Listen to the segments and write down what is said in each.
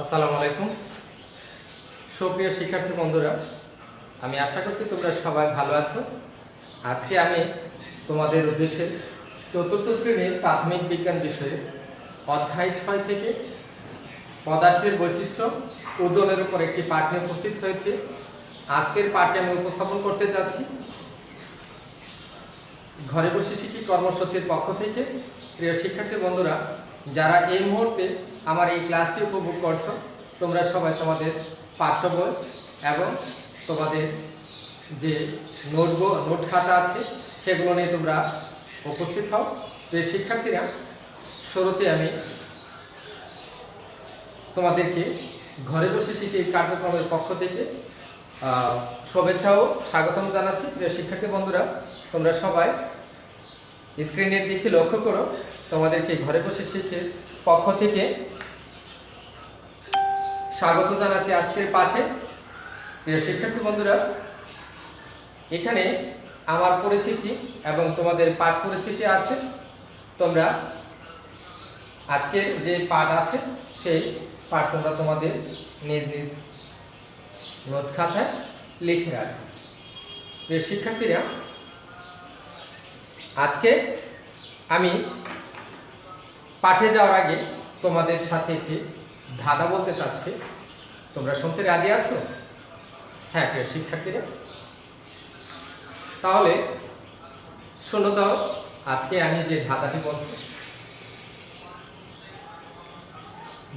আসসালামু আলাইকুম সুপ্রিয় শিক্ষার্থী বন্ধুরা, আমি আশা করছি তোমরা সবাই ভালো আছো। আজকে আমি তোমাদের উদ্দেশ্যে চতুর্থ শ্রেণীর প্রাথমিক বিজ্ঞান বিষয়ে অধ্যায় 6 থেকে পদার্থের বৈশিষ্ট্য ওজনের উপর একটি পাঠ নিয়ে উপস্থিত হয়েছে। আজকের পাঠে আমি উপস্থাপন করতে যাচ্ছি ঘরে বসে শিখি কর্মসূচির পক্ষ থেকে। প্রিয় শিক্ষার্থী বন্ধুরা, যারা এই মুহূর্তে আমার এই ক্লাসটি উপভোগ করছো, তোমরা সবাই তোমাদের পাঠ্য বই এবং তোমাদের যে নোট খাতা আছে সেগুলো নিয়ে তোমরা উপস্থিত হও। প্রিয় শিক্ষার্থীরা, শুরুতে আমি তোমাদেরকে ঘরে বসে শিখি এই কার্যক্রমের পক্ষ থেকে শুভেচ্ছা ও স্বাগতম জানাচ্ছি। প্রিয় শিক্ষার্থী বন্ধুরা, তোমরা সবাই স্ক্রিনের দিকে লক্ষ্য করো। তোমাদেরকে ঘরে বসে শিখে পক্ষ থেকে স্বাগত জানাচ্ছি আজকের পাঠে। প্রিয় শিক্ষার্থী বন্ধুরা, এখানে আমার পরিচিতি এবং তোমাদের পাঠ পরিচিতি আছে। তোমরা আজকের যে পাঠ আছে সেই পাঠ তোমরা তোমাদের নিজ নিজ নোট খাতায় লিখে রাখো। প্রিয় শিক্ষার্থীরা, আজকে আমি পাঠে যাওয়ার আগে তোমাদের সাথে একটি ধাঁধা বলতে চাচ্ছি। তোমরা শুনতে রাজি আছো? হ্যাঁ প্রিয় শিক্ষার্থীরা, তাহলে শোনো দাও আজকে আমি যে ধাঁধাটি বলছি।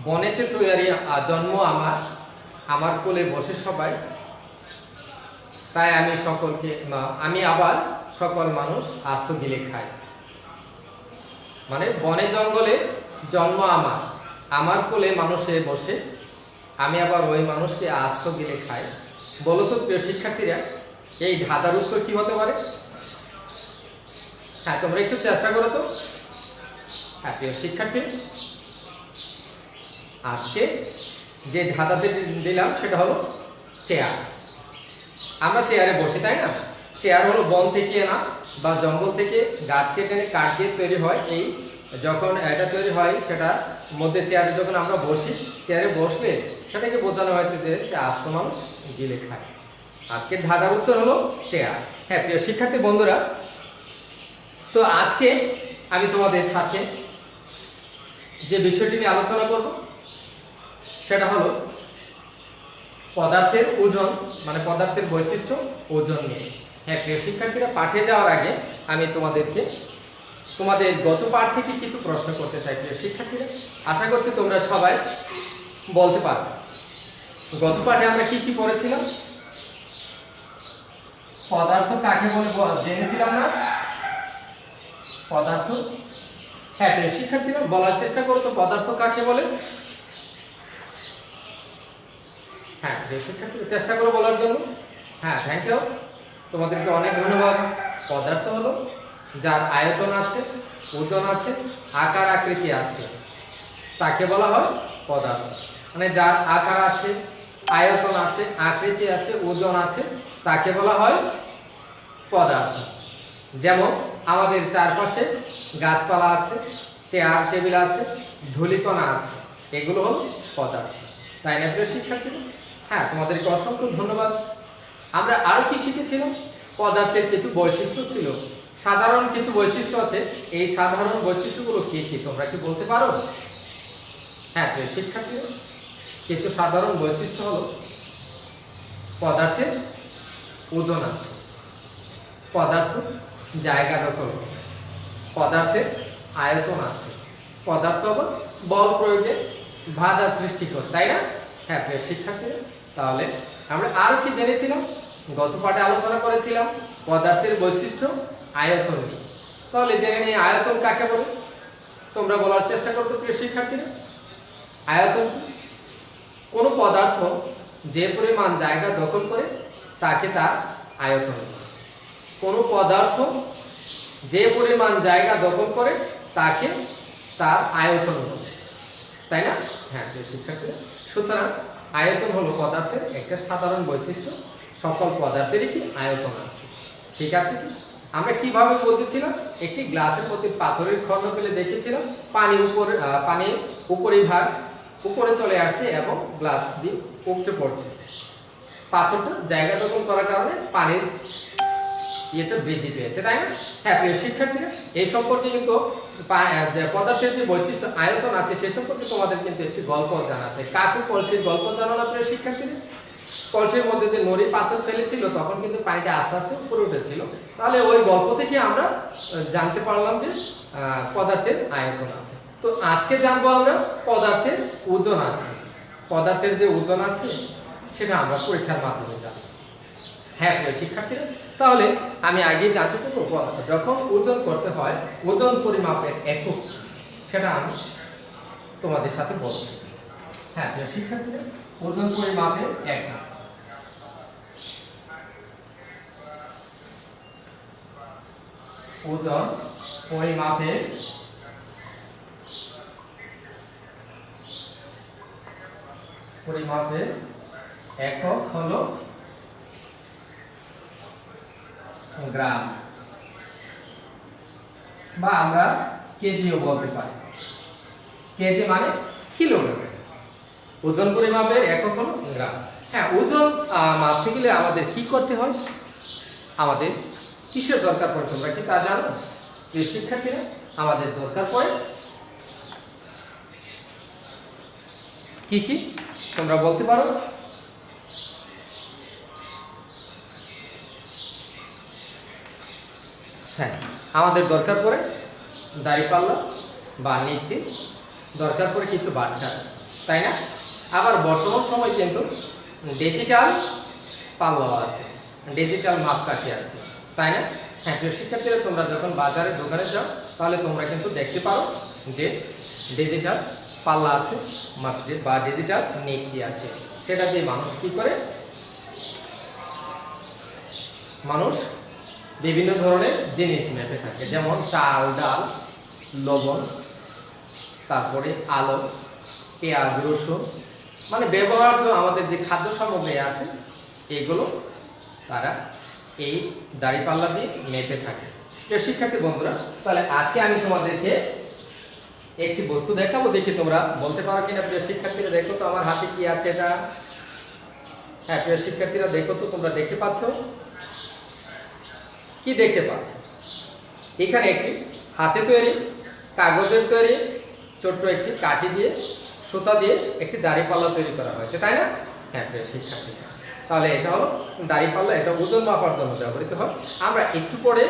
বনেতে তৈয়ারি জন্ম আমার, আমার কোলে বসে সবাই, তাই আমি আবার সকল মানুষ আস্ত গিলে খায়। মানে বনে জঙ্গলে জন্ম আমার, আমার কোলে মানুষে বসে, আমি আবার ওই মানুষকে আস্ত গিলে খাই। বলো তো প্রিয় শিক্ষার্থীরা, এই ধাঁধার উত্তর কি হতে পারে? হ্যাঁ, তোমরা একটু চেষ্টা করো তো। হ্যাঁ প্রিয় শিক্ষার্থী, আজকে যে ধাঁধাতে দিলাম সেটা হলো চেয়ার। আমরা চেয়ারে বসি, তাই না? চেয়ার হলো বন থেকে না বা জঙ্গল থেকে গাছ কেটে কাঠ দিয়ে তৈরি হয়। এই যখন এটা তৈরি হয় সেটার মধ্যে চেয়ারে যখন আমরা বসি, চেয়ারে বসলে সেটাকে বোঝানো হয়েছে যে সে আস্ত মানুষ গিলে খায়। আজকের ধাঁধার উত্তর হলো চেয়ার। হ্যাঁ প্রিয় শিক্ষার্থী বন্ধুরা, তো আজকে আমি তোমাদের সাথে যে বিষয়টি নিয়ে আলোচনা করব সেটা হলো পদার্থের ওজন, মানে পদার্থের বৈশিষ্ট্য ওজন নিয়ে। হ্যাঁ প্রিয় শিক্ষার্থীরা, পাঠে যাওয়ার আগে আমি তোমাদেরকে তোমাদের গত পাঠ থেকে কিছু প্রশ্ন করতে চাই। প্রিয় শিক্ষার্থীরা, আশা করছি তোমরা সবাই বলতে পারবে। গত পাঠে আমরা কি কি পড়েছিলাম? পদার্থ কাকে বলে জেনেছিলাম না? পদার্থ, হ্যাঁ প্রিয় শিক্ষার্থীরা বলার চেষ্টা করো তো, পদার্থ কাকে বলে? হ্যাঁ প্রিয় শিক্ষার্থীরা চেষ্টা করো বলার জন্য। হ্যাঁ, থ্যাংক ইউ, তোমাদেরকে অনেক ধন্যবাদ। পদার্থ হলো যার আয়তন আছে, ওজন আছে, আকার আকৃতি আছে, তাকে বলা হয় পদার্থ। মানে যার আকার আছে, আয়তন আছে, আকৃতি আছে, ওজন আছে, তাকে বলা হয় পদার্থ। যেমন আমাদের চারপাশে গাছপালা আছে, চেয়ার টেবিল আছে, ধূলিকণা আছে, এগুলো হলো পদার্থ, তাই না প্রিয় শিক্ষার্থীরা? হ্যাঁ, তোমাদেরকে অসংখ্য ধন্যবাদ। আমরা আর কি শিখেছিলাম? পদার্থের কিছু বৈশিষ্ট্য ছিল, সাধারণ কিছু বৈশিষ্ট্য আছে। এই সাধারণ বৈশিষ্ট্যগুলো কি কি তোমরা কি বলতে পারো? হ্যাঁ প্রিয় শিক্ষার্থীরা, কিছু সাধারণ বৈশিষ্ট্য হলো পদার্থের ওজন আছে, পদার্থ জায়গা দখল করে, পদার্থের আয়তন আছে, পদার্থ আবার বল প্রয়োগে বাধা সৃষ্টি করে, তাই না? হ্যাঁ প্রিয় শিক্ষার্থীরা, তাহলে আমরা আরো কি জেনেছিলাম? গত পাঠে আলোচনা করেছিলাম পদার্থের বৈশিষ্ট্য আয়তন। তাহলে জেনে নিই আয়তন কাকে বলে। তোমরা বলার চেষ্টা করতে প্রিয় শিক্ষার্থীরা। আয়তন কোন পদার্থ যে পরিমাণ জায়গা দখল করে তাকে তার আয়তন। কোন পদার্থ যে পরিমাণ জায়গা দখল করে তাকে তার আয়তন বলে, তাই না? হ্যাঁ প্রিয় শিক্ষার্থীরা, সুতরাং আয়তন হলো পদার্থের একটা সাধারণ বৈশিষ্ট্য। সকল পদার্থেরই কি আয়তন আছে, ঠিক আছে কি? আমরা কিভাবে বুঝেছিলাম? একটি গ্লাসের প্রতি পাথরের খণ্ড ফেলে দেখেছিলাম পানি উপরিভাগ উপরে চলে আসছে এবং গ্লাস দিয়ে উপচে পড়ছে। পাথরটা জায়গা দখল করার কারণে পানির ইয়েটা বৃদ্ধি পেয়েছে, তাই না? হ্যাঁ প্রিয় শিক্ষার্থীরা, এই সম্পর্কে কিন্তু পদার্থের যে বৈশিষ্ট্য আয়তন আছে সে সম্পর্কে তোমাদের কিন্তু একটি গল্প জানা আছে। কাকু কলসির গল্প জানো না প্রিয় শিক্ষার্থীরা? কলসির মধ্যে যে নড়ি পাথর ফেলেছিল তখন কিন্তু পানিটা আস্তে আস্তে উপরে উঠেছিল। তাহলে ওই গল্প থেকে আমরা জানতে পারলাম যে পদার্থের আয়তন আছে। তো আজকে জানবো আমরা পদার্থের ওজন আছে। পদার্থের যে ওজন আছে সেটা আমরা পরীক্ষার মাধ্যমে জানবো। হ্যাঁ প্রিয় শিক্ষার্থীরা, তাহলে আমি আগে জানতে চাইবো যখন ওজন করতে হয় ওজন পরিমাপের একক সেটা আমি তোমাদের সাথে বলছি। হ্যাঁ প্রিয় শিক্ষার্থীরা, ওজন পরিমাপের একক ওজন পরিমাপের একক হলো গ্রাম, বা আমরা কেজিও বলতে পারি। কেজি মানে কিলোগ্রাম। ওজন পরিমাপের একক হলো গ্রাম। হ্যাঁ, ওজন মাপতে গেলে আমাদের কি করতে হয়? আমাদের কিসের দরকার পড়ে তোমরা কি তা জানো? এই শিক্ষার্থীরা, আমাদের দরকার পড়ে কি কি তোমরা বলতে পারো? হ্যাঁ, আমাদের দরকার পড়ে দাঁড়িপাল্লা বা নিত্যি, দরকার পড়ে কিছু বাটখারা, তাই না? আবার বর্তমান সময় কিন্তু ডিজিটাল পাল্লা আছে, ডিজিটাল মাপকাঠি আছে, তাই না? হ্যাঁ প্রিয় শিক্ষার্থীরা, তোমরা যখন বাজারে দোকানে যাও তাহলে তোমরা কিন্তু দেখতে পারো যে ডিজিটাল পাল্লা আছে বা ডিজিটাল নিত্যি আছে। সেটা দিয়ে মানুষ কি করে? মানুষ বিভিন্ন ধরনের জিনিস মেপে থাকে, যেমন চাল, ডাল, লবণ, তারপরে আলো, পেঁয়াজ, রসুন, মানে ব্যবহার্য আমাদের যে খাদ্য সামগ্রী আছে এগুলো তারা এই দাঁড়িপাল্লা দিয়ে মেপে থাকে। প্রিয় শিক্ষার্থী বন্ধুরা, তাহলে আজকে আমি তোমাদেরকে একটি বস্তু দেখাবো, দেখি তোমরা বলতে পারো কিনা। প্রিয় শিক্ষার্থীরা দেখো তো আমার হাতে কি আছে এটা। হ্যাঁ প্রিয় শিক্ষার্থীরা দেখো তো, তোমরা দেখতে পাচ্ছ? কি দেখতে পাচ্ছ? এখানে একটি হাতে তৈরি কাগজের তৈরি ছোট্ট একটি কাঠি দিয়ে সুতা দিয়ে একটি দাঁড়িপাল্লা তৈরি করা হয়েছে, তাই না? হ্যাঁ প্রিয় শিক্ষার্থীরা, তাহলে এটা হলো দাঁড়িপাল্লা। এটা ওজন মাপার জন্য ব্যবহৃত হয়। আমরা একটু পরে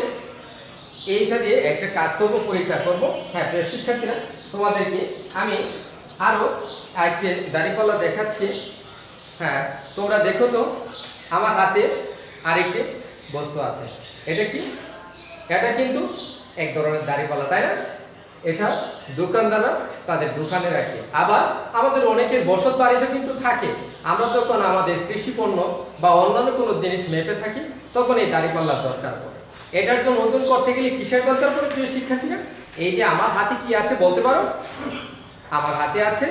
এইটা দিয়ে একটা কাজ করবো, পরীক্ষা করবো। হ্যাঁ প্রিয় শিক্ষার্থীরা, তোমাদেরকে আমি আরো একটি দাঁড়িপাল্লা দেখাচ্ছি। হ্যাঁ, তোমরা দেখো তো আমার হাতে আরেকটি বস্তু আছে। এটা কি? এটা কিন্তু এক ধরনের দাঁড়িপাল্লা, তাই না? এটা দোকানদাররা তাদের দোকানে রাখে। আবার আমাদের অনেকের বসত বাড়িতে কিন্তু থাকে। আমরা যখন আমাদের কৃষি পণ্য বা অন্যান্য কোনো জিনিস মেপে থাকি তখন এই দাঁড়িপাল্লার দরকার পড়ে। এটার জন্য ওজন করতে গেলে কিসের দরকার পড়ে প্রিয় শিক্ষার্থীরা? এই যে আমার হাতে কি আছে বলতে পারো? আমার হাতে আছে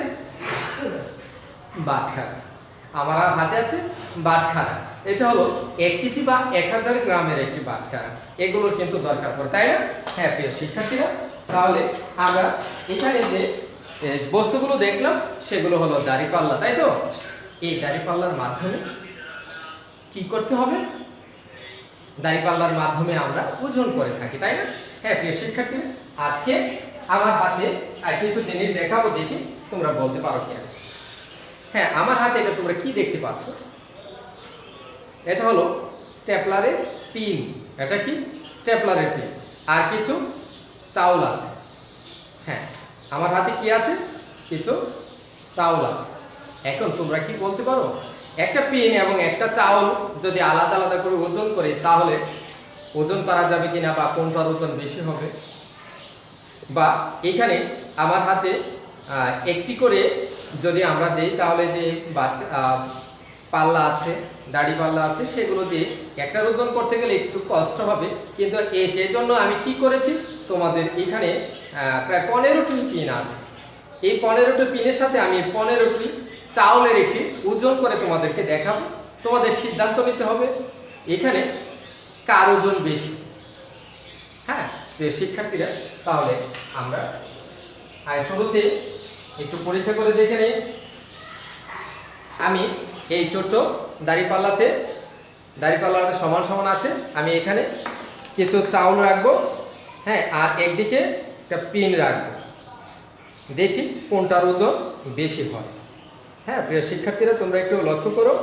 বাটখারা। আমার হাতে আছে বাটখারা। এটা হলো 1 কেজি বা 1000 গ্রামের একটি বাটখারা। এগুলোর কিন্তু দরকার পড়ে, তাই না? হ্যাঁ প্রিয় শিক্ষার্থীরা, তাহলে আমরা এখানে যে বস্তুগুলো দেখলাম সেগুলো হলো দাঁড়িপাল্লা, তাই তো? এই দাঁড়িপাল্লার মাধ্যমে কি করতে হবে? দাঁড়িপাল্লার মাধ্যমে আমরা ওজন করে থাকি, তাই না? হ্যাঁ প্রিয় শিক্ষার্থীরা, আজকে আমার হাতে আর কিছু জিনিস দেখাবো, দেখি তোমরা বলতে পারো কি। হ্যাঁ, আমার হাতে এটা তোমরা কি দেখতে পাচ্ছ? এটা হলো স্টেপলারের পিন। এটা কি? স্টেপলারের পিন। আর কিছু চাউল আছে। হ্যাঁ, আমার হাতে কি আছে? কিছু চাউল আছে। এখন তোমরা কি বলতে পারো? একটা পিন এবং একটা চাউল যদি আলাদা আলাদা করে ওজন করে তাহলে ওজন করা যাবে কিনা, বা কোনটার ওজন বেশি হবে? বা এখানে আমার হাতে একটি করে যদি আমরা দেই তাহলে যে পাল্লা আছে, দাড়ি পাল্লা আছে, সেগুলো দিয়ে একটা ওজন করতে গেলে একটু কষ্ট হবে। কিন্তু সেই জন্য আমি কি করেছি, তোমাদের এখানে প্রায় 15টি পিন আছে। এই 15টি পিনের সাথে আমি 15টি চাউলের একটি ওজন করে তোমাদেরকে দেখাবো। তোমাদের সিদ্ধান্ত নিতে হবে এখানে কার ওজন বেশি। হ্যাঁ শিক্ষার্থীরা, তাহলে আমরা শুরুতে একটু পরীক্ষা করে দেখে নিই। আমি এই ছোট দাড়িপাল্লাটা সমান সমান আছে, আমি এখানে কিছু চাউল রাখবো, হ্যাঁ, আর একদিকে একটা পিন রাখবো, দেখি কোনটার ওজন বেশি হয়। হ্যাঁ প্রিয় শিক্ষার্থীরা, তোমরা একটু লক্ষ্য করো।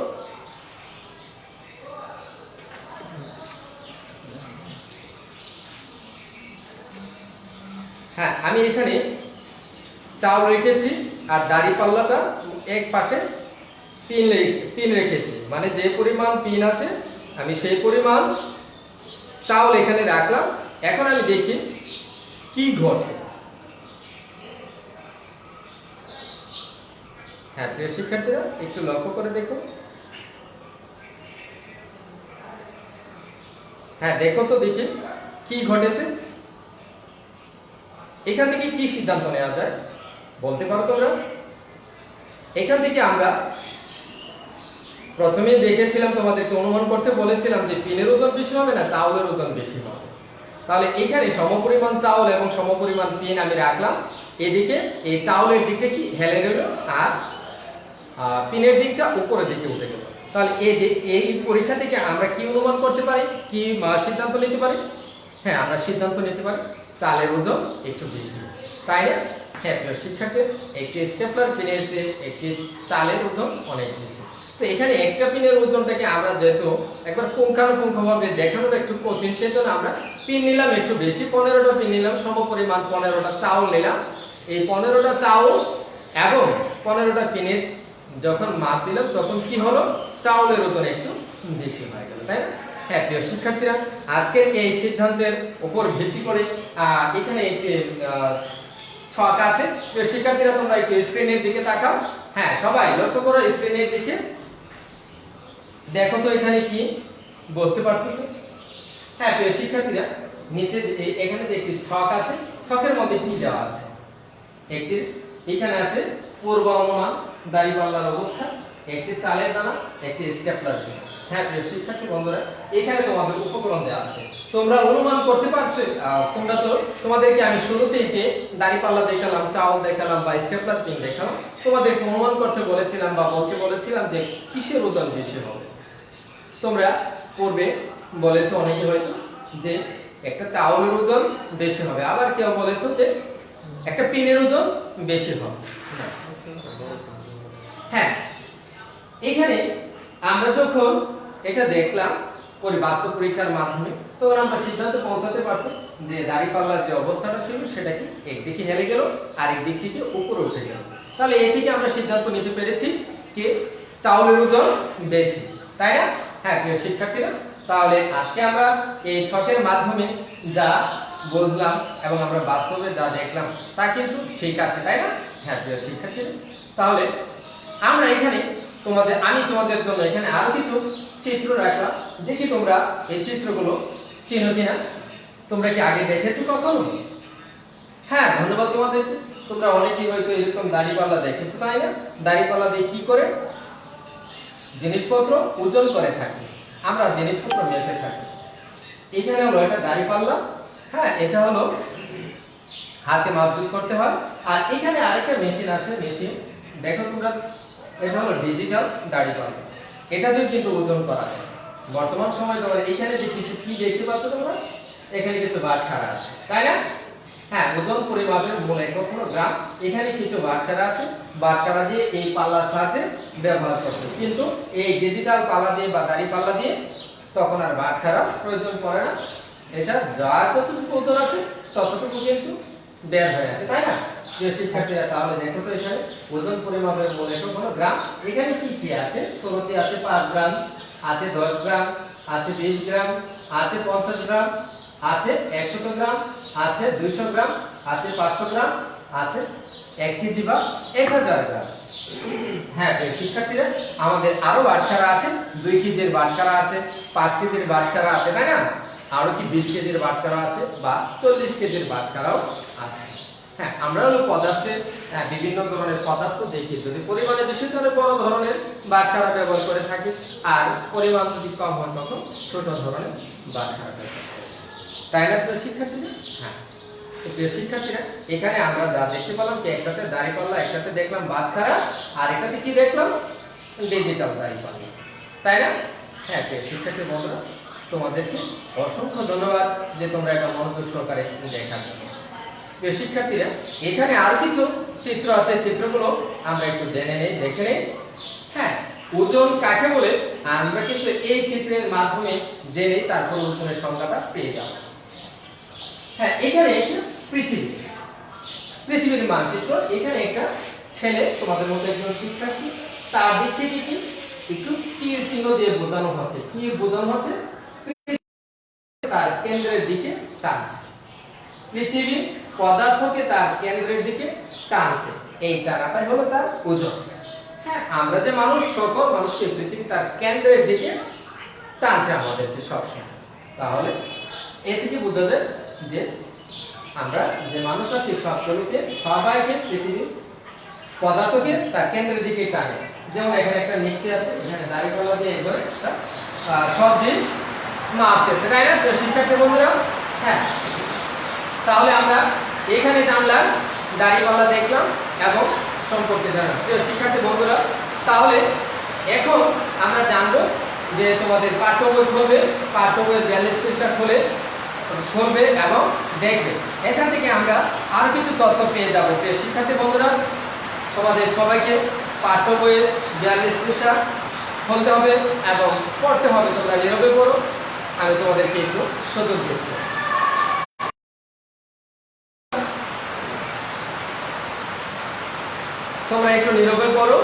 হ্যাঁ, আমি এখানে চাউল রেখেছি আর দাড়িপাল্লাটা এক পাশে পিন রেখেছি, মানে যে পরিমাণ পিন আছে আমি সেই পরিমাণ চাউল এখানে রাখলাম। এখন আমি দেখি কি ঘটে। হ্যাঁ প্রিয় শিক্ষার্থীরা, একটু লক্ষ্য করে দেখো। হ্যাঁ দেখো তো দেখি কি ঘটেছে। এখান থেকে কি সিদ্ধান্ত নেওয়া যায় বলতে পারো তোমরা? এখান থেকে আমরা প্রথমে দেখেছিলাম, তোমাদেরকে অনুমান করতে বলেছিলাম যে পিনের ওজন বেশি হবে না চাউলের ওজন বেশি হবে। তাহলে এখানে সমপরিমাণ চাউল এবং সমপরিমাণ পিন আমি রাখলাম। এদিকে এই চাউলের দিকটা কি হেলে গেল আর পিনের দিকটা উপরের দিকে উঠে গেল। তাহলে এই পরীক্ষা থেকে আমরা কি অনুমান করতে পারি, কি সিদ্ধান্ত নিতে পারি? হ্যাঁ, আমরা সিদ্ধান্ত নিতে পারি চালের ওজন একটু বেশি, তাই না? হ্যাঁ প্রিয় শিক্ষার্থী, একটি স্টেপলার পিনের চেয়ে একটি চালের ওজন অনেক বেশি। তো এখানে একটা পিনের ওজনটাকে আমরা যেহেতু একবার পুঙ্খানুপুঙ্খভাবে দেখানোটা একটু কঠিন, সেজন্য আমরা পিন নিলাম একটু বেশি, 15টা পিন নিলাম, সমপরিমাণ 15টা চাউল নিলাম। এই 15টা চাউল এবং 15টা পিনের যখন মাপ দিলাম তখন কি হলো, চাউলের ওজন একটু বেশি হয়ে গেল, তাই না? হ্যাঁ প্রিয় শিক্ষার্থীরা, আজকের এই সিদ্ধান্তের উপর ভিত্তি করে এখানে একটি ছক আছে। প্রিয় শিক্ষার্থীরা, তোমরা একটু স্ক্রিনের দিকে তাকাও। হ্যাঁ সবাই লক্ষ্য করো স্ক্রিনের দিকে, দেখো তো এখানে কি বুঝতে পারতেছো? হ্যাঁ প্রিয় শিক্ষার্থীরা, নিচে এখানে যে একটি ছক আছে, ছকের মধ্যে কি দেওয়া আছে? একটি এখানে আছে পূর্বানুমান দাড়িপাল্লার অবস্থা, একটি চালের দানা, একটি স্টেপলার। হ্যাঁ প্রিয় শিক্ষার্থী বন্ধুরা, এখানে তোমাদের উপকরণ দেওয়া আছে, তোমরা অনুমান করতে পারছো। তোমরা তো তোমাদেরকে আমি শুরুতেই যে দাড়িপাল্লা দেখালাম, চাউল দেখালাম বা স্টেপলার পিন দেখালাম, তোমাদেরকে অনুমান করতে বলেছিলাম বা বলতে বলেছিলাম যে কিসের ওজন বেশি হবে। তোমরা পূর্বে বলেছো অনেকে হয়তো যে একটা চাউলের ওজন বেশি হবে, আবার কেউ বলেছো যে একটা পিনের ওজন বেশি হবে। হ্যাঁ, এখানে আমরা যখন এটা দেখলাম বাস্তব পরীক্ষার মাধ্যমে, তখন আমরা সিদ্ধান্তে পৌঁছাতে পারছি যে দাড়িপাল্লার যে অবস্থাটা ছিল সেটা কি একদিকে হেলে গেল আর একদিক থেকে উপরে উঠে গেল। তাহলে এই থেকে আমরা সিদ্ধান্ত নিতে পেরেছি যে চাউলের ওজন বেশি, তাই না? হ্যাঁ প্রিয় শিক্ষার্থীরা, তাহলে আজকে আমরা এই ছকের মাধ্যমে যা বুঝলাম এবং আমরা বাস্তবে যা দেখলাম তা কিন্তু ঠিক আছে, তাই না? হ্যাঁ প্রিয় শিক্ষার্থীরা, তাহলে আমরা এখানে আমি তোমাদের জন্য এখানে আরো কিছু চিত্র রাখলাম, দেখি তোমরা এই চিত্রগুলো চিনো কিনা। তোমরা কি আগে দেখেছো কখনো? হ্যাঁ ধন্যবাদ তোমাদেরকে, তোমরা অনেকেই হয়তো এরকম দাড়িপাল্লা দেখেছো, তাই না? দাড়িপাল্লা দিয়ে কি করে জিনিসপত্র ওজন করে থাকি, আমরা জিনিসপত্র মেপে থাকি। এখানে হলো এটা দাড়িপাল্লা, হ্যাঁ এটা হলো হাতে মাপজোক করতে হয়। আর এখানে আরেকটা মেশিন আছে, মেশিন দেখো তোমরা, এটা হলো ডিজিটাল দাড়িপাল্লা, এটা দিয়ে কিন্তু ওজন করা যায়। বর্তমান সময় তোমরা এখানে যে কিছু কি দেখতে পাচ্ছ, তোমরা এখানে কিছু বাটখারা আছে, তাই না? হ্যাঁ, ওজন পরিমাপের মূল একক হলো গ্রাম। এখানে কিছু বাটখারা আছে, বাটখারা দিয়ে এই পাল্লার সাহায্যে ব্যবহার করতে, কিন্তু এই ডিজিটাল পাল্লা দিয়ে বা দাড়ি পাল্লা দিয়ে তখন আর বাটখারা প্রয়োজন পড়ে না, এটা যা যতটুকু ওজন আছে ততটুকু কিন্তু বের হয়ে আসে, তাই না? প্রিয় শিক্ষার্থীরা, তাহলে দেখো তো এখানে ওজন পরিমাপের মূল একক হলো গ্রাম। এখানে কি কি আছে? ষোলোটি আছে 5 গ্রাম, আছে 10 গ্রাম, আছে 20 গ্রাম, আছে 50 গ্রাম, আছে 100 গ্রাম, আছে 200 গ্রাম, আছে 500 গ্রাম, আছে 1 কেজি বা 1000 গ্রাম। হ্যাঁ শিক্ষার্থীরা, আমাদের আরো বাটখারা আছে, 2 কেজির বাটখারা আছে, 5 কেজির বাটখারা আছে, তাই না? আরো কি 20 কেজির বাটখারা আছে বা 40 কেজির বাটখারাও আছে। হ্যাঁ, আমরা হলো পদার্থের বিভিন্ন ধরনের পদার্থ দেখি, যদি পরিমাণে বেশি তাহলে বড় ধরনের বাটখারা ব্যবহার করে থাকি, আর পরিমাণ যদি কম হয় তখন ছোট ধরনের বাটখারা ব্যবহার করি, তাই না শিক্ষার্থীরা? হ্যাঁ, তো প্রিয় শিক্ষার্থীরা, এখানে আমরা যা দেখতে পেলাম কি একটাতে দাঁড়িপাল্লা, একটাতে দেখলাম বাটখারা, আর একটাতে কি দেখলাম ডিজিটাল দাঁড়িপাল্লা, তাই না? হ্যাঁ প্রিয় শিক্ষার্থী বন্ধুরা, তোমাদেরকে অসংখ্য ধন্যবাদ যে তোমরা এটা মনোযোগ সহকারে দেখার জন্য। প্রিয় শিক্ষার্থীরা, এখানে আর কিছু চিত্র আছে, চিত্রগুলো আমরা একটু জেনে নেই, দেখে নেই। হ্যাঁ, ওজন কাকে বলে আমরা কিন্তু এই চিত্রের মাধ্যমে জেনে তারপর ওজনের সংজ্ঞাটা পেয়ে যাব। হ্যাঁ, এখানে একটা পৃথিবীর মানচিত্র। এখানে একটা ছেলে, তোমাদের মধ্যে একজন শিক্ষার্থী, তার দিক থেকে কি একটু তীর চিহ্ন দিয়ে বোঝানো হচ্ছে। কি বোঝানো হচ্ছে? তার কেন্দ্রের দিকে টানছে। পৃথিবী পদার্থকে তার কেন্দ্রের দিকে টানছে, এই টানাটাই হলো তার ওজন। হ্যাঁ, আমরা যে মানুষ, সকল মানুষকে পৃথিবী তার কেন্দ্রের দিকে টানছে আমাদেরকে সবসময়। তাহলে এ থেকে বোঝা যায় যে আমরা যে মানুষ আছি সবাইকে পৃথিবী পদার্থকে তার কেন্দ্রের দিকে টানে। যেমন এখানে একটা নিক্তি আছে, এখানে দাঁড়িপাল্লা দিয়ে একবার সবজি মাপতেছে, তাই না শিক্ষার্থী বন্ধুরা? হ্যাঁ, তাহলে আমরা এখানে জানলাম, দাঁড়িপাল্লা দেখলাম এবং সম্পর্কে জানলাম। প্রিয় শিক্ষার্থী বন্ধুরা, তাহলে এখন আমরা জানবো যে তোমাদের পাঠ্য বই খুলবে, পাঠ্য বইয়ের 42 পৃষ্ঠা খুলবে এবং দেখবে। এখান থেকে আমরা আরো কিছু তথ্য পেয়ে যাব। প্রিয় শিক্ষার্থী বন্ধুরা, তোমাদের সবাইকে পাঠ্য বইয়ের 42 পৃষ্ঠা খুলতে হবে এবং পড়তে হবে। তোমরা নীরবে পড়ো, আমি তোমাদেরকে একটু সুযোগ দিচ্ছি। তোমরা একটু নীরবে পড়ো।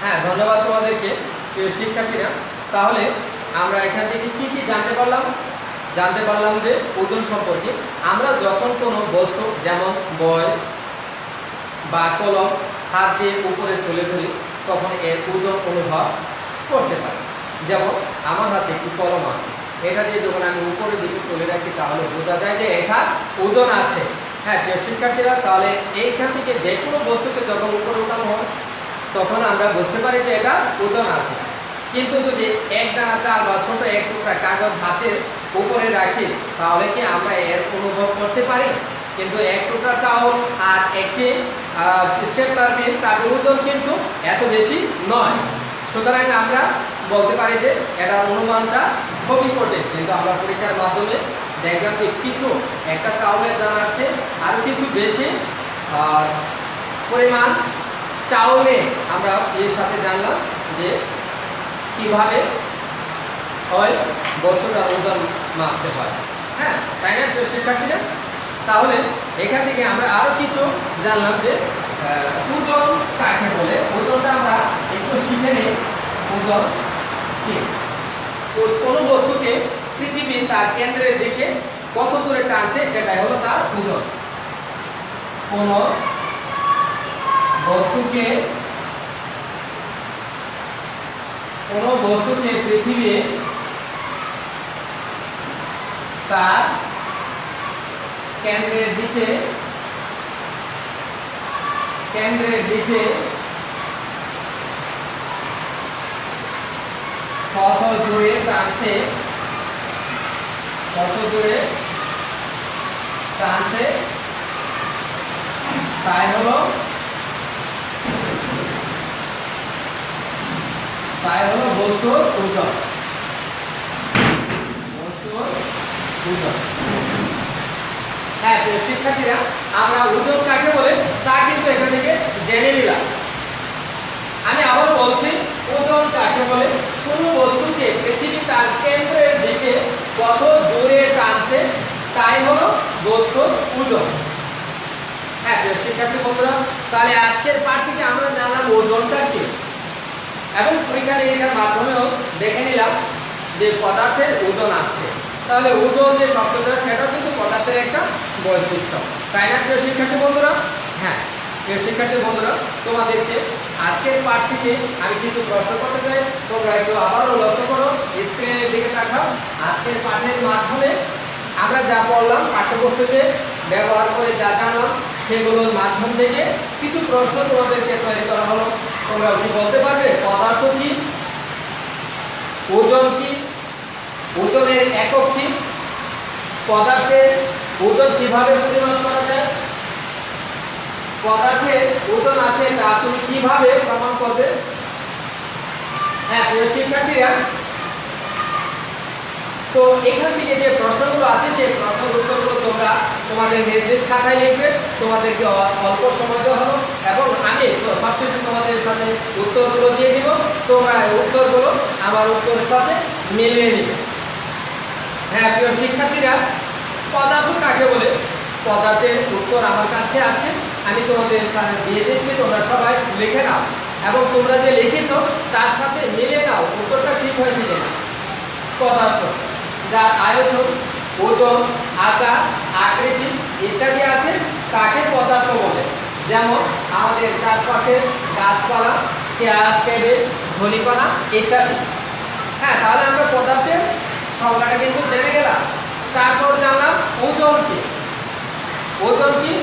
হ্যাঁ, ধন্যবাদ তোমাদেরকে প্রিয় শিক্ষার্থীরা। তাহলে আমরা এখান থেকে কি কি জানতে পারলাম যে ওজন সম্পর্কে। আমরা যখন কোনো বস্তু, যেমন বই বা কলম হাত দিয়ে উপরে তুলে ধরি, তখন এর ওজন অনুভব করতে পারি। যেমন আমার হাতে একটি কলম আছে, এটা দিয়ে যখন আমি উপরের দিকে তুলে রাখি তাহলে বোঝা যায় যে এটা ওজন আছে। হ্যাঁ প্রিয় শিক্ষার্থীরা, তাহলে এইখান থেকে যে কোনো বস্তুকে যখন উপরে উঠানো হয় তখন আমরা বুঝতে পারি যে এটা ওজন আছে। কিন্তু যদি এক দানা চাল বা ছোট এক টুকরা কাগজ হাতের উপরে রাখি তাহলে কি আমরা এর অনুভব করতে পারি? কিন্তু এক টুকরা চাউল আর একটি স্টেপলার পিন, তাদের ওজন কিন্তু এত বেশি নয়। সুতরাং আমরা বলতে পারি যে এটার অনুমানটা খুবই কঠিন। কিন্তু আমরা পরীক্ষার মাধ্যমে দেখলাম যে কিছু একটা চাউলের দানার চেয়ে আরো কিছু বেশি পরিমাণ চাউলে আমরা এর সাথে জানলাম যে কিভাবে হয় বস্তুটার ওজন মাপতে হয়। হ্যাঁ, তাই না শিক্ষার্থীরা? তাহলে এখান থেকে আমরা আরো কিছু জানলাম যে ওজন কাকে বলে। ওজনটা আমরা একটু শিখে নিই। ওজন কি? কোন বস্তুকে পৃথিবী তার কেন্দ্রের দিকে কত দূরে টানছে সেটাই হলো তার ওজন। কোন বস্তুকে পৃথিবী তার কেন্দ্রের দিকে কত দূরে টানছে তাই হলো বস্তুর ওজন। হ্যাঁ শিক্ষার্থীরা, আমরা ওজন কাকে বলে তা কিন্তু এখান থেকে জেনে নিলাম। আমি আবার বলছি, ওজন কাকে বলে? কোন বস্তুকে পৃথিবী তার কেন্দ্রের দিকে কত দূরে টানছে তাই হলো বস্তুর ওজন। হ্যাঁ শিক্ষার্থী বন্ধুরা, তাহলে আজকের পাঠ থেকে আমরা জানলাম ওজনটা কি, এবং পরীক্ষা নিরীক্ষার মাধ্যমেও দেখে নিলাম যে পদার্থের ওজন আছে। তাহলে ওজন যে শব্দটা সেটা কিন্তু পদার্থের একটা বৈশিষ্ট্য, তাই না প্রিয় শিক্ষার্থী বন্ধুরা? হ্যাঁ, প্রিয় শিক্ষার্থী বন্ধুরা, তোমাদেরকে আজকের পাঠ থেকে আমি কিছু প্রশ্ন করতে চাই। তোমরা একটু আবারও লক্ষ্য করো, স্ক্রিনের দিকে তাকাও। আজকের পাঠের মাধ্যমে আমরা যা পড়লাম, পাঠ্যপুস্তকে ব্যবহার করে যা জানলাম, সেগুলোর মাধ্যম থেকে কিছু প্রশ্ন তোমাদেরকে তৈরি করা হলো। তোমরা কি বলতে পারবে পদার্থ কি, ওজন কি, ওজনের একক কি, পদার্থের ওজন কিভাবে পরিমাপ করা যায়, পদার্থের ওজন আছে তা তুমি কিভাবে প্রমাণ করবে? হ্যাঁ প্রিয় শিক্ষার্থীরা, তো এখান থেকে যে প্রশ্নগুলো আছে সেই প্রশ্নের উত্তরগুলো তোমরা তোমাদের নির্দেশ খাতায় লিখবে। তোমাদেরকে অল্প সময় দেওয়া হলো এবং আমি সবশেষে তোমাদের সাথে উত্তরগুলো দিয়ে দিব। তোমরা উত্তরগুলো আমার উত্তরের সাথে মিলিয়ে নিবে। হ্যাঁ প্রিয় শিক্ষার্থীরা, পদার্থ কাকে বলে? পদার্থের উত্তর আমার কাছে আছে, আমি তোমাদের সাথে দিয়ে দিচ্ছি। তোমরা সবাই লিখে নাও এবং তোমরা যে লিখেছো তার সাথে মিলে নাও উত্তরটা ঠিক হয়েছে কিনা। পদার্থ যার আয়তন, ওজন, আকার, আকৃতি ইত্যাদি আছে তাকে পদার্থ বলে। যেমন আমাদের চারপাশে গাছপালা, চেয়ার, টেবিল, ধূলিকণা ইত্যাদি। হ্যাঁ, তাহলে আমরা পদার্থের সংজ্ঞাটা কিন্তু জেনে গেলাম। তারপর জানলাম ওজন কি। ওজন কি?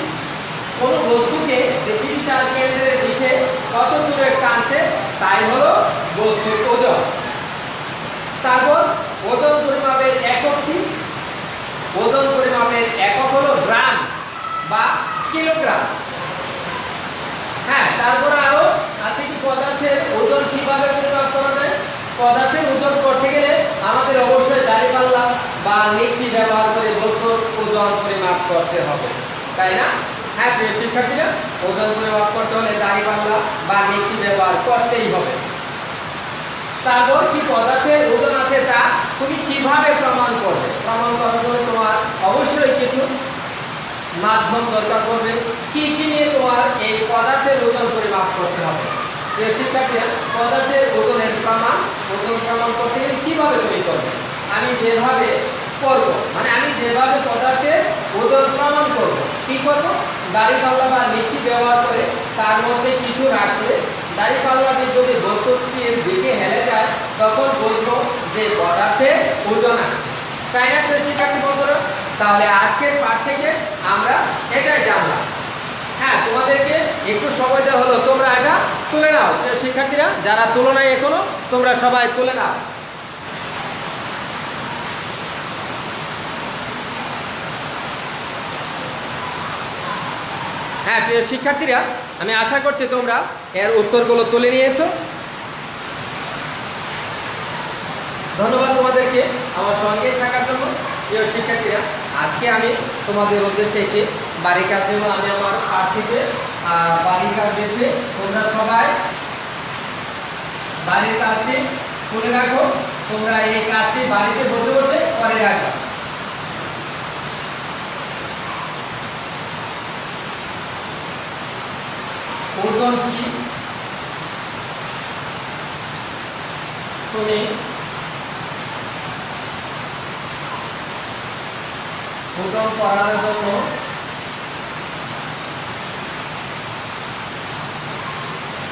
কোন বস্তুকে যে পৃষ্ঠার কেন্দ্রের দিকে কত দূরে টানছে তাই হলো বস্তুর ওজন। তারপর ওজন পরিমাপের একক কি? ওজন পরিমাপের একক হলো গ্রাম বা কিলোগ্রাম। হ্যাঁ, তারপর আরো আছে কি পদার্থের ওজন কিভাবে পরিমাপ করা যায়? পদার্থের ওজন করতে গেলে আমাদের অবশ্যই দাঁড়িপাল্লা বা নিকটি ব্যবহার করে বস্তুর ওজন পরিমাপ করতে হবে, তাই না? হ্যাঁ প্রিয় শিক্ষার্থীরা, ওজন পরিমাপ করতে হলে দাঁড়িপাল্লা বা নিকটি ব্যবহার করতেই হবে। তারপর কি পদার্থের ওজন আছে তা তুমি কিভাবে প্রমাণ করবে? প্রমাণ করার জন্য তোমার অবশ্যই কিছু মাধ্যম দরকার পড়বে। কি কি নিয়ে তোমার এই পদার্থের ওজন পরিমাপ করতে হবে? প্রিয় শিক্ষার্থীরা, পদার্থের ওজনের ওজন প্রমাণ করতে গেলে কিভাবে তুমি করবে? আমি যেভাবে করব, মানে আমি যেভাবে পদার্থের ওজন প্রমাণ করব, কি করব? দাঁড়িপাল্লা বা নিকটি ব্যবহার করে তার মধ্যে কিছু রাখলে দাঁড়িপাল্লাটি যদি বস্তুটির দিকে হেলে যায় তখন বলবো যে পদার্থের ওজন আছে, তাই না প্রিয় শিক্ষার্থী বন্ধুরা? তাহলে আজকের পাঠ থেকে আমরা এটাই জানলাম। হ্যাঁ, তোমাদেরকে একটু সময় দেওয়া হলো, তোমরা এটা তুলে নাও। প্রিয় শিক্ষার্থীরা, যারা তুলো নাই এখনো, তোমরা সবাই তুলে নাও। হ্যাঁ প্রিয় শিক্ষার্থীরা, আমি আশা করছি তোমরা এর উত্তরগুলো তুলে নিয়েছো। ধন্যবাদ তোমাদেরকে আমার সঙ্গে থাকার জন্য। প্রিয় শিক্ষার্থীরা, আজকে আমি তোমাদের উদ্দেশ্যে একটি বাড়ির কাজ দেবো। আমি আমার পাঠ থেকে বাড়ির কাজ দিয়েছি। তোমরা সবাই বাড়ির কাজটি করে রাখো। তোমরা এই কাজটি বাড়িতে বসে বসে করে রাখো। ওজন কি তুমি ওজন করার জন্য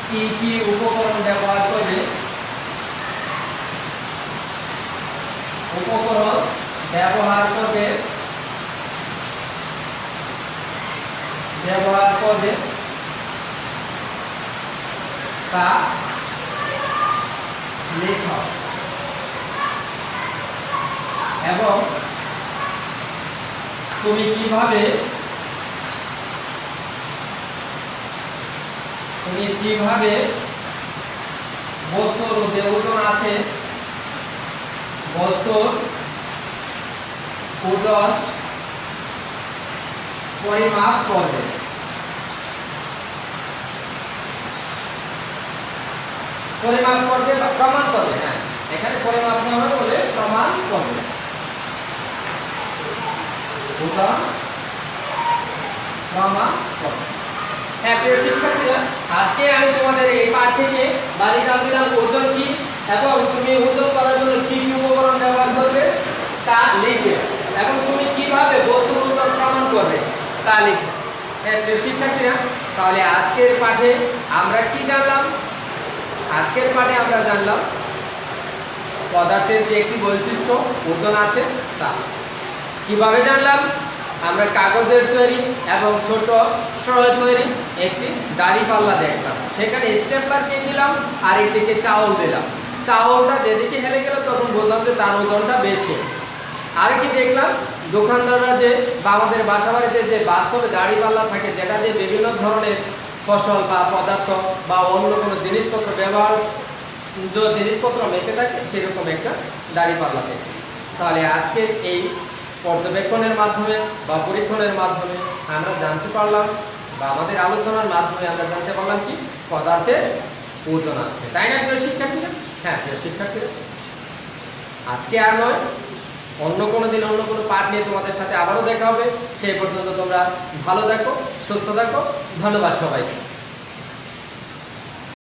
কি কি উপকরণ ব্যবহার করবে? উপকরণ ব্যবহার করবে তা লেখো এবং তুমি কিভাবে বস্তুর যে ওজন আছে বস্তুর ওজন পরিমাপ করবে। পরিমাপ করবে বা প্রমাণ করবে। হ্যাঁ, এখানে পরিমাপ না হবে বলে প্রমাণ করবে। ওজন প্রমাণ করবে। হ্যাঁ প্রিয় শিক্ষার্থীরা, আজকে আমি তোমাদের এই পাঠ থেকে বাড়ি কাজ দিলাম ওজন কি এবং তুমি ওজন করার জন্য কি কি উপকরণ ব্যবহার করবে তা লিখবে এবং তুমি কিভাবে বস্তুর ওজন প্রমাণ করবে তা লিখবে। হ্যাঁ প্রিয় শিক্ষার্থীরা, তাহলে আজকের পাঠে আমরা কি জানলাম? আজকের পাঠে আমরা জানলাম পদার্থের যে একটি বৈশিষ্ট্য ওজন আছে তা। কিভাবে জানলাম? আমরা কাগজের তৈরি এবং ছোট স্ট্র তৈরি একটি দাঁড়িপাল্লা দেখলাম, সেখানে স্টেপলার কে দিলাম আর একদিকে চাউল দিলাম। চাউলটা যেদিকে হেলে গেল তখন বললাম যে তার ওজনটা বেশি। আর কি দেখলাম? দোকানদাররা যে বা আমাদের বাসা বাড়িতে যে বাস্তবে দাঁড়িপাল্লা থাকে, যেটা দিয়ে বিভিন্ন ধরনের ফসল বা পদার্থ বা অন্য কোনো জিনিসপত্র ব্যবহার যে জিনিসপত্র মেখে থাকে, সেরকম একটা দাঁড়িপাল্লা থাকে। তাহলে আজকের এই পর্যবেক্ষণের মাধ্যমে বা পরীক্ষণের মাধ্যমে আমরা জানতে পারলাম, বা আমাদের আলোচনার মাধ্যমে আমরা জানতে পারলাম কি পদার্থের ওজন আছে, তাই না প্রিয় শিক্ষার্থীরা? হ্যাঁ প্রিয় শিক্ষার্থীরা, আজকে আর নয়, অন্য কোনো দিন অন্য কোনো পাঠ নিয়ে তোমাদের সাথে আবারও দেখা হবে। সেই পর্যন্ত তোমরা ভালো থাকো, সুস্থ থাকো। ধন্যবাদ সবাইকে।